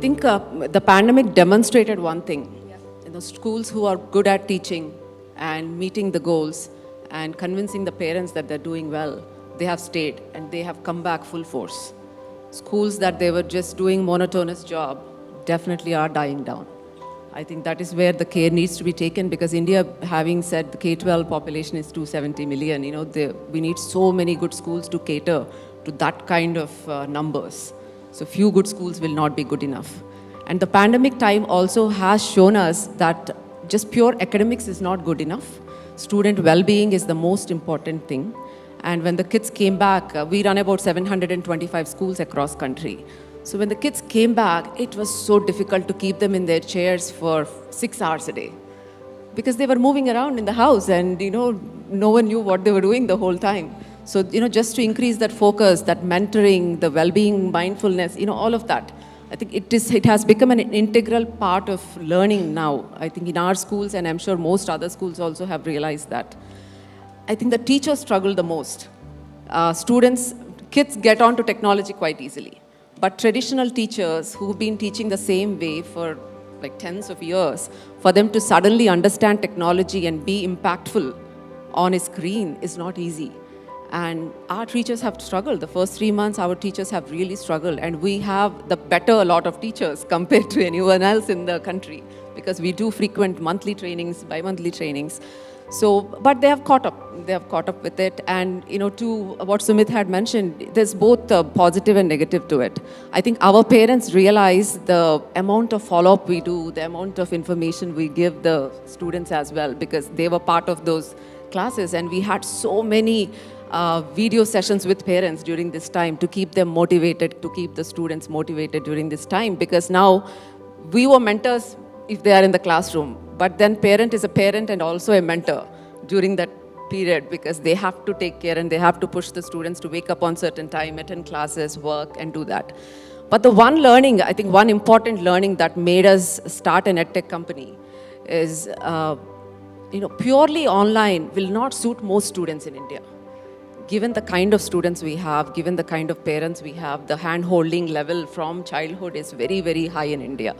think the pandemic demonstrated one thing. Schools who are good at teaching and meeting the goals and convincing the parents that they're doing well, they have stayed and they have come back full force. Schools that they were just doing monotonous job definitely are dying down. I think that is where the care needs to be taken, because India, having said the K-12 population is 270 million, we need so many good schools to cater to that kind of numbers. So few good schools will not be good enough. And the pandemic time also has shown us that just pure academics is not good enough. Student well-being is the most important thing. And when the kids came back, we run about 725 schools across country. So when the kids came back, it was so difficult to keep them in their chairs for 6 hours a day, because they were moving around in the house and, no one knew what they were doing the whole time. So, just to increase that focus, that mentoring, the well-being, mindfulness, all of that, I think it has become an integral part of learning now. I think in our schools, and I'm sure most other schools also have realized that. I think the teachers struggle the most. Kids get onto technology quite easily. But traditional teachers who've been teaching the same way for like tens of years, for them to suddenly understand technology and be impactful on a screen is not easy. And our teachers have struggled. The first 3 months, our teachers have really struggled. And we have the better lot of teachers compared to anyone else in the country, because we do frequent monthly trainings, bi-monthly trainings. So, but they have caught up. They have caught up with it. And, to what Sumit had mentioned, there's both positive and negative to it. I think our parents realize the amount of follow-up we do, the amount of information we give the students as well, because they were part of those classes. And we had so many video sessions with parents during this time to keep them motivated, to keep the students motivated during this time, because now we were mentors if they are in the classroom, but then parent is a parent and also a mentor during that period, because they have to take care and they have to push the students to wake up on certain time, attend classes, work, and do that. But the one learning, I think one important learning that made us start an edtech company is, purely online will not suit most students in India. Given the kind of students we have, given the kind of parents we have, the hand-holding level from childhood is very, very high in India.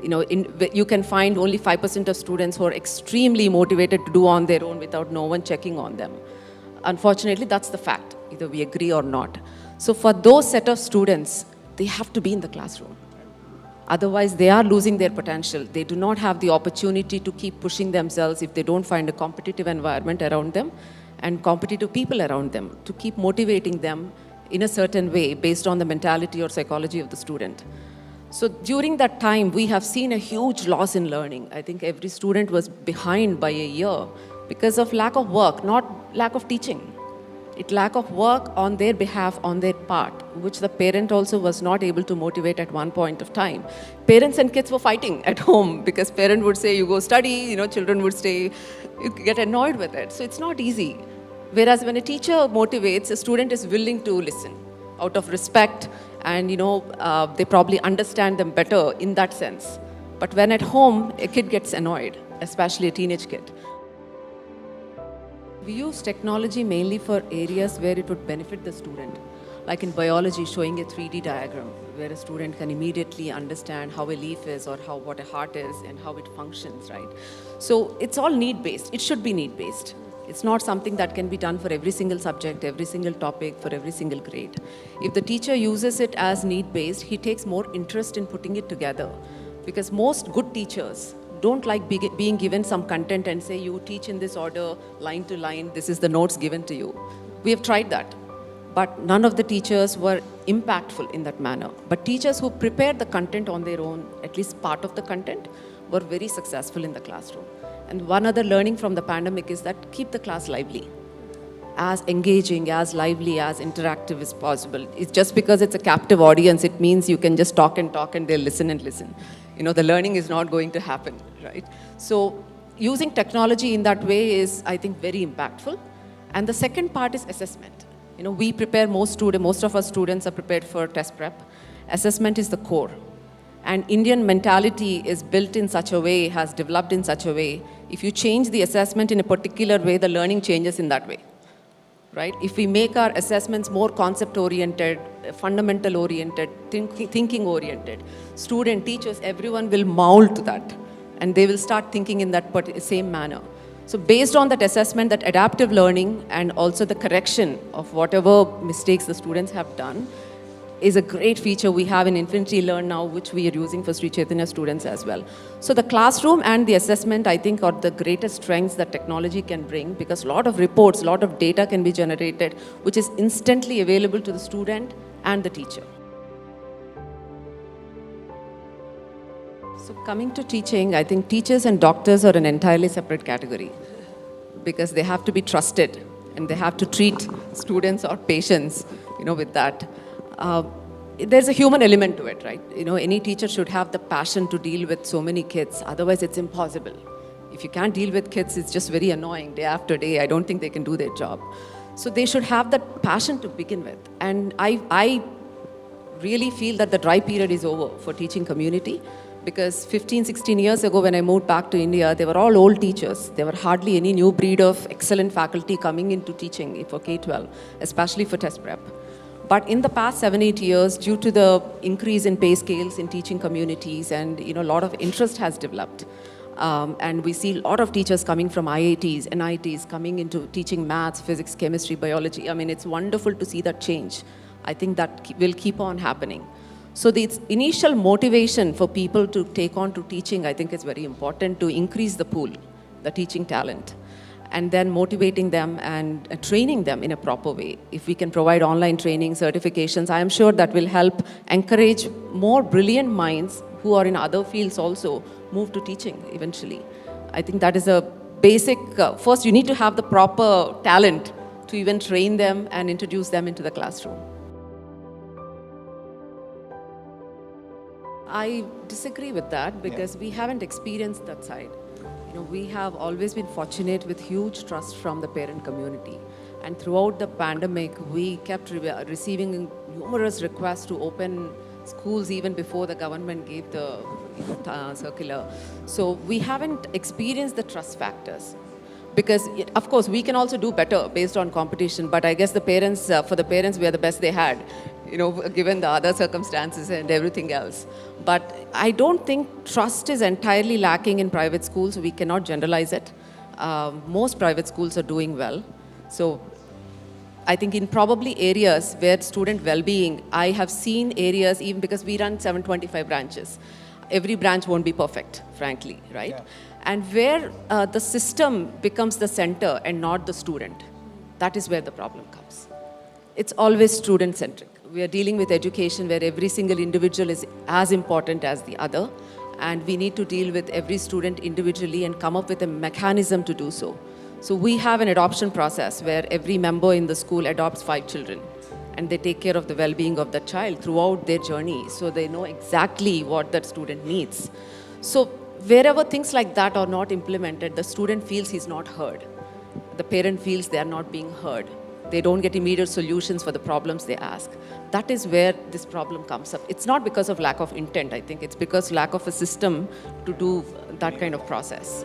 You can find only 5% of students who are extremely motivated to do on their own without no one checking on them. Unfortunately, that's the fact, either we agree or not. So for those set of students, they have to be in the classroom. Otherwise, they are losing their potential. They do not have the opportunity to keep pushing themselves if they don't find a competitive environment around them and competitive people around them to keep motivating them in a certain way based on the mentality or psychology of the student. So during that time, we have seen a huge loss in learning. I think every student was behind by a year because of lack of work, not lack of teaching. It lack of work on their behalf, on their part, which the parent also was not able to motivate at one point of time. Parents and kids were fighting at home because parent would say, you go study, children would stay, you get annoyed with it. So it's not easy. Whereas when a teacher motivates, a student is willing to listen out of respect, and they probably understand them better in that sense. But when at home, a kid gets annoyed, especially a teenage kid. We use technology mainly for areas where it would benefit the student. Like in biology, showing a 3D diagram where a student can immediately understand how a leaf is or what a heart is and how it functions, right? So it's all need-based. It should be need-based. It's not something that can be done for every single subject, every single topic, for every single grade. If the teacher uses it as need-based, he takes more interest in putting it together. Because most good teachers don't like being given some content and say, you teach in this order, line to line, this is the notes given to you. We have tried that. But none of the teachers were impactful in that manner. But teachers who prepared the content on their own, at least part of the content, were very successful in the classroom. And one other learning from the pandemic is that keep the class lively. As engaging, as lively, as interactive as possible. It's just because it's a captive audience, it means you can just talk and they'll listen and listen. The learning is not going to happen, right? So using technology in that way is, I think, very impactful. And the second part is assessment. We prepare most of our students are prepared for test prep. Assessment is the core. And Indian mentality is built in such a way, has developed in such a way, if you change the assessment in a particular way, the learning changes in that way. right? If we make our assessments more concept-oriented, fundamental-oriented, thinking-oriented, student, teachers, everyone will mold to that. And they will start thinking in that same manner. So based on that assessment, that adaptive learning and also the correction of whatever mistakes the students have done is a great feature we have in Infinity Learn now, which we are using for Sri Chaitanya students as well. So the classroom and the assessment, I think, are the greatest strengths that technology can bring, because a lot of reports, a lot of data can be generated, which is instantly available to the student and the teacher. So coming to teaching, I think teachers and doctors are an entirely separate category, because they have to be trusted and they have to treat students or patients, with that. There's a human element to it, right? Any teacher should have the passion to deal with so many kids. Otherwise, it's impossible. If you can't deal with kids, it's just very annoying day after day. I don't think they can do their job. So they should have that passion to begin with. And I really feel that the dry period is over for teaching community, because 15, 16 years ago when I moved back to India, they were all old teachers. There were hardly any new breed of excellent faculty coming into teaching for K-12, especially for test prep. But in the past 7-8 years, due to the increase in pay scales in teaching communities, and a lot of interest has developed. And we see a lot of teachers coming from IITs, NITs, coming into teaching maths, physics, chemistry, biology. I mean, it's wonderful to see that change. I think that will keep on happening. So the initial motivation for people to take on to teaching, I think, is very important, to increase the pool, the teaching talent, and then motivating them and training them in a proper way. If we can provide online training, certifications, I am sure that will help encourage more brilliant minds who are in other fields also move to teaching eventually. I think that is a basic, first you need to have the proper talent to even train them and introduce them into the classroom. I disagree with that, because we haven't experienced that side. We have always been fortunate with huge trust from the parent community. And throughout the pandemic, we kept receiving numerous requests to open schools even before the government gave the circular. So we haven't experienced the trust factors. Because, of course, we can also do better based on competition, but I guess the parents, for the parents, we are the best they had, given the other circumstances and everything else. But I don't think trust is entirely lacking in private schools. We cannot generalize it. Most private schools are doing well. So I think in probably areas where student well-being, I have seen areas, even because we run 725 branches. Every branch won't be perfect, frankly, right? Yeah. And where the system becomes the center and not the student, that is where the problem comes. It's always student-centric. We are dealing with education where every single individual is as important as the other, and we need to deal with every student individually and come up with a mechanism to do so. So we have an adoption process where every member in the school adopts 5 children, and they take care of the well-being of that child throughout their journey, so they know exactly what that student needs. So wherever things like that are not implemented, the student feels he's not heard. The parent feels they are not being heard. They don't get immediate solutions for the problems they ask. That is where this problem comes up. It's not because of lack of intent, I think. It's because lack of a system to do that kind of process.